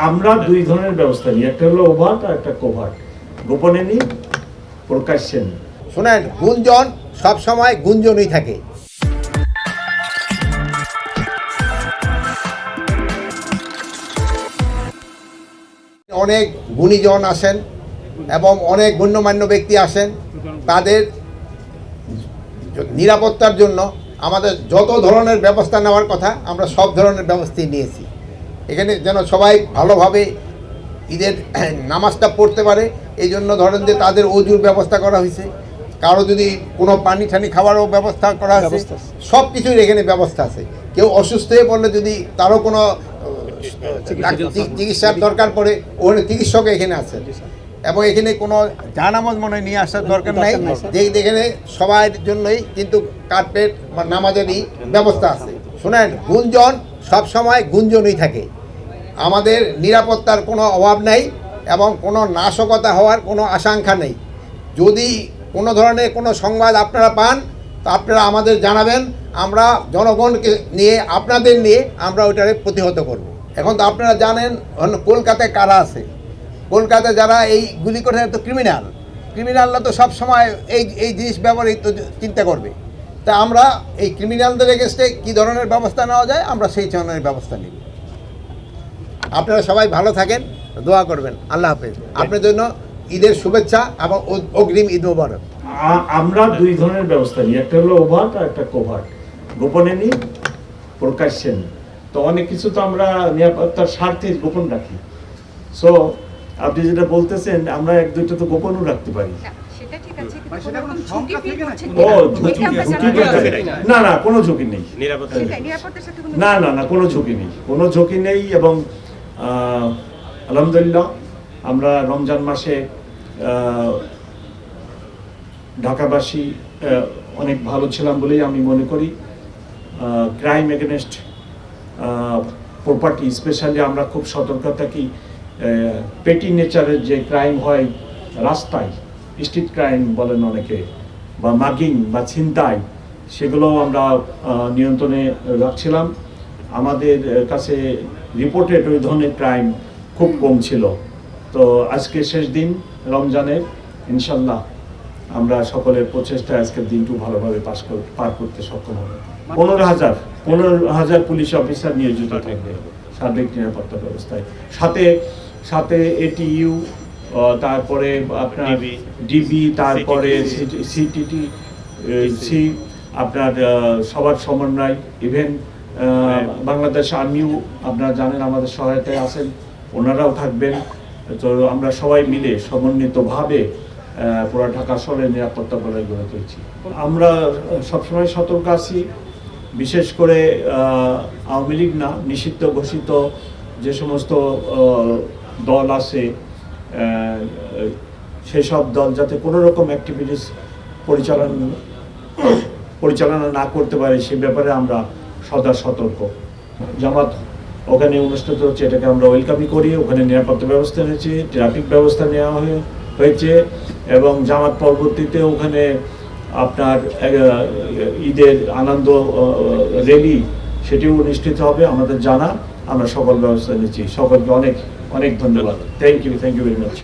আমরা দুই ধরনের ব্যবস্থা নিই, একটা হলো ওভার্ট আর একটা কোভার্ট। গোপনে নিই, প্রকাশ্যে নিই। শোনেন, গুঞ্জন সব সময় গুঞ্জনই থাকে। অনেক গুণীজন আসেন এবং অনেক গণ্যমান্য ব্যক্তি আসেন। তাদের নিরাপত্তার জন্য আমাদের যত ধরনের ব্যবস্থা নেওয়ার কথা আমরা সব ধরনের ব্যবস্থাই নিয়েছি। এখানে যেন সবাই ভালোভাবে ঈদের নামাজটা পড়তে পারে, এই জন্য ধরেন যে তাদের অজুর ব্যবস্থা করা হয়েছে। কারো যদি কোনো পানি ঠানি খাওয়ারও ব্যবস্থা করা আছে, সব কিছুর এখানে ব্যবস্থা আছে। কেউ অসুস্থ হয়ে পড়লে যদি তারও কোনো চিকিৎসার দরকার পড়ে, ওখানে চিকিৎসক এখানে আছে। এবং এখানে কোনো জানামাজ মনে নিয়ে আসার দরকার নাই, যে এখানে সবার জন্যই কিন্তু কার্পেট বা নামাজেরই ব্যবস্থা আছে। শোনেন, গুঞ্জন সব সময় গুঞ্জনই থাকে। আমাদের নিরাপত্তার কোনো অভাব নেই এবং কোনো নাশকতা হওয়ার কোনো আশঙ্কা নেই। যদি কোনো ধরনের কোনো সংবাদ আপনারা পান তো আপনারা আমাদের জানাবেন, আমরা জনগণকে নিয়ে আপনাদের নিয়ে আমরা ওইটাকে প্রতিহত করব। এখন তো আপনারা জানেন কলকাতায় কারা আছে। কলকাতায় যারা এইগুলি করে তো ক্রিমিনালরা তো সবসময় এই জিনিস ব্যবহৃত চিন্তা করবে। তা আমরা এই ক্রিমিনালদের এগেনস্টে কী ধরনের ব্যবস্থা নেওয়া যায় আমরা সেই ধরনের ব্যবস্থা নিব। আপনারা সবাই ভালো থাকেন, দোয়া করবেন। আল্লাহ হাফেজ। আপনার জন্য ঈদের শুভেচ্ছা এবং অগ্রিম ঈদ মোবারক। আমরা দুই ধরনের ব্যবস্থা নিই, একটা হলো ওভার্ট আর একটা কোভার্ট। গোপনে নিই, প্রকাশ্যে নিই। তো অনেক কিছু তো আমরা নিরাপত্তার স্বার্থে গোপন রাখি। সো আপনি যেটা বলতেছেন, আমরা এক দুইটা তো গোপনও রাখতে পারি। না না, কোনো ঝুঁকি নেই। না না না, কোনো ঝুঁকি নেই, কোনো ঝুঁকি নেই। এবং আলহামদুলিল্লাহ আমরা রমজান মাসে ঢাকাবাসী অনেক ভালো ছিলাম বলেই আমি মনে করি। ক্রাইম এগেনস্ট প্রপার্টি স্পেশালি আমরা খুব সতর্ক থাকি। পেটি নেচারের যে ক্রাইম হয় রাস্তায়, স্ট্রিট ক্রাইম বলেন অনেকে, বা মাগিং বা ছিনতাই, সেগুলো আমরা নিয়ন্ত্রণে রাখছিলাম। আমাদের কাছে রিপোর্টেড ওই ধরনের ক্রাইম খুব কম ছিল। তো আজকে শেষ দিন রমজানের, ইনশাল্লাহ আমরা সকলের প্রচেষ্টায় আজকের দিনটু ভালোভাবে পার করতে সক্ষম হবে। 15,000 পুলিশ অফিসার নিয়োজিত থাকবে সার্বিক নিরাপত্তা ব্যবস্থায়। সাথে এটিইউ, তারপরে আপনার ডিবি, তারপরে সিটিটিসি, আপনার সবার সমন্বয়, ইভেন বাংলাদেশ আর্মিও আপনারা জানেন আমাদের সহায়তায় আছেন, ওনারাও থাকবেন। তো আমরা সবাই মিলে সমন্বিতভাবে পুরো ঢাকা শহরের নিরাপত্তা বলয় গড়ে তুলছি। আমরা সবসময় সতর্ক আছি, বিশেষ করে আওয়ামী লীগ না, নিষিদ্ধ ঘোষিত যে সমস্ত দল আছে, সেই সব দল যাতে কোনো রকম অ্যাক্টিভিটিস পরিচালনা না করতে পারে সে ব্যাপারে আমরা সদা সতর্ক। জামাত ওখানে অনুষ্ঠিত হচ্ছে, এটাকে আমরা ওয়েলকামই করি। ওখানে নিরাপত্তা ব্যবস্থা নিয়েছে, ট্রাফিক ব্যবস্থা নেওয়া হয়েছে এবং জামাত পরবর্তীতে ওখানে আপনার ঈদের আনন্দ র্যালি সেটিও অনুষ্ঠিত হবে আমাদের জানা। আমরা সকল ব্যবস্থা নিচ্ছি। সকলকে অনেক অনেক ধন্যবাদ। Thank you very much.